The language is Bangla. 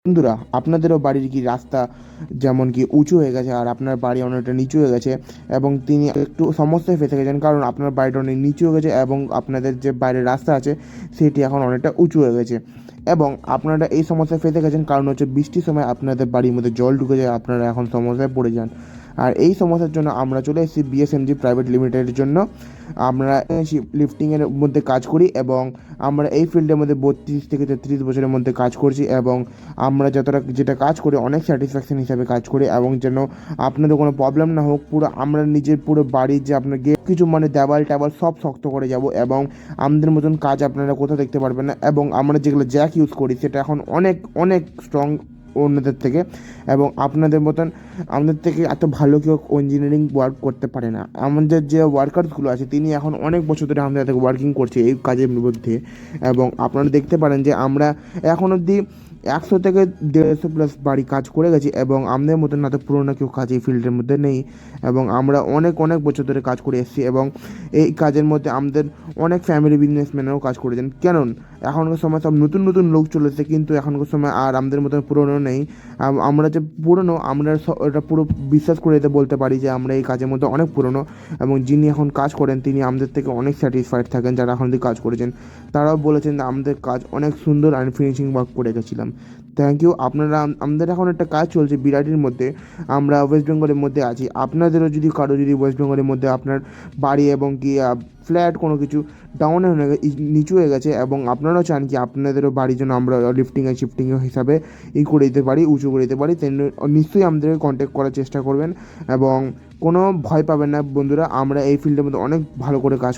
বন্ধুরা, আপনাদেরও বাড়ির কি রাস্তা যেমন কি উঁচু হয়ে গেছে আর আপনার বাড়ি অনেকটা নিচু হয়ে গেছে এবং তিনি একটু সমস্যায় ফেঁসে গেছেন, কারণ আপনার বাড়িটা অনেক নিচু হয়ে গেছে এবং আপনাদের যে বাইরের রাস্তা আছে সেটি এখন অনেকটা উঁচু হয়ে গেছে এবং আপনারা এই সমস্যায় ফেঁসে গেছেন কারণ হচ্ছে বৃষ্টির সময় আপনাদের বাড়ির মধ্যে জল ঢুকে যায়, আপনারা এখন সমস্যায় পড়ে যান। আর এই সমস্যার জন্য আমরা চলে এসেছি বিএসএমজি প্রাইভেট লিমিটেডের জন্য। আমরা লিফটিংয়ের মধ্যে কাজ করি এবং আমরা এই ফিল্ডের মধ্যে 32 থেকে 33 বছরের মধ্যে কাজ করছি এবং আমরা যেটা কাজ করি অনেক স্যাটিসফ্যাকশন হিসাবে কাজ করি এবং যেন আপনাদের কোনো প্রবলেম না হোক, পুরো আমরা নিজের পুরো বাড়ির যে আপনার গেট কিছু মানে দেওয়াল টাওয়াল সব শক্ত করে যাব এবং আমাদের মতন কাজ আপনারা কোথাও দেখতে পারবেন না। এবং আমরা যেগুলো জ্যাক ইউজ করি সেটা এখন অনেক অনেক স্ট্রং অন্যদের থেকে, এবং আপনাদের মতন আমাদের থেকে এত ভালো কেউ ইঞ্জিনিয়ারিং ওয়ার্ক করতে পারে না। আমাদের যে ওয়ার্কার্সগুলো আছে তিনি এখন অনেক বছর ধরে আমাদের থেকে ওয়ার্কিং করছে এই কাজের মধ্যে, এবং আপনারা দেখতে পারেন যে আমরা এখন অবধি 100 থেকে 150 প্লাস বাড়ি কাজ করে গেছি এবং আমাদের মতন না তো পুরোনো কেউ কাজ এই ফিল্ডের মধ্যে নেই। এবং আমরা অনেক অনেক বছর ধরে কাজ করে এসেছি এবং এই কাজের মধ্যে আমাদের অনেক ফ্যামিলি বিজনেসম্যানরাও কাজ করেছেন। কেন এখনকার সময় সব নতুন নতুন লোক চলেছে, কিন্তু এখনকার সময় আর আমাদের মতন পুরনো নেই। আমরা যে পুরনো আমরা এটা পুরো বিশ্বাস করে যেতে বলতে পারি যে আমরা এই কাজের মধ্যে অনেক পুরনো, এবং যিনি এখন কাজ করেন তিনি আমাদের থেকে অনেক স্যাটিসফাইড থাকেন। যারা এখন অবধি কাজ করেছেন তারাও বলেছেন যে আমাদের কাজ অনেক সুন্দর আর ফিনিশিং ওয়ার্ক করে গেছিলাম। Thank you. আপনারা আমাদের এখন একটা কাজ চলছে বিরাটির মধ্যে, আমরা ওয়েস্ট বেঙ্গলের মধ্যে আছি। আপনাদেরও যদি কারো যদি ওয়েস্ট বেঙ্গলের মধ্যে আপনার বাড়ি এবং কি ফ্ল্যাট কোনো কিছু ডাউনে হয়ে নিচু হয়ে গেছে এবং আপনারাও চান কি আপনাদেরও বাড়ির জন্য আমরা লিফটিংয়ে শিফটিংয়ে হিসাবে করে দিতে পারি, উঁচু করে দিতে পারি, নিশ্চয়ই আমাদেরকে কন্ট্যাক্ট করার চেষ্টা করবেন এবং কোনো ভয় পাবেন না বন্ধুরা। আমরা এই ফিল্ডের মধ্যে অনেক ভালো করে কাজ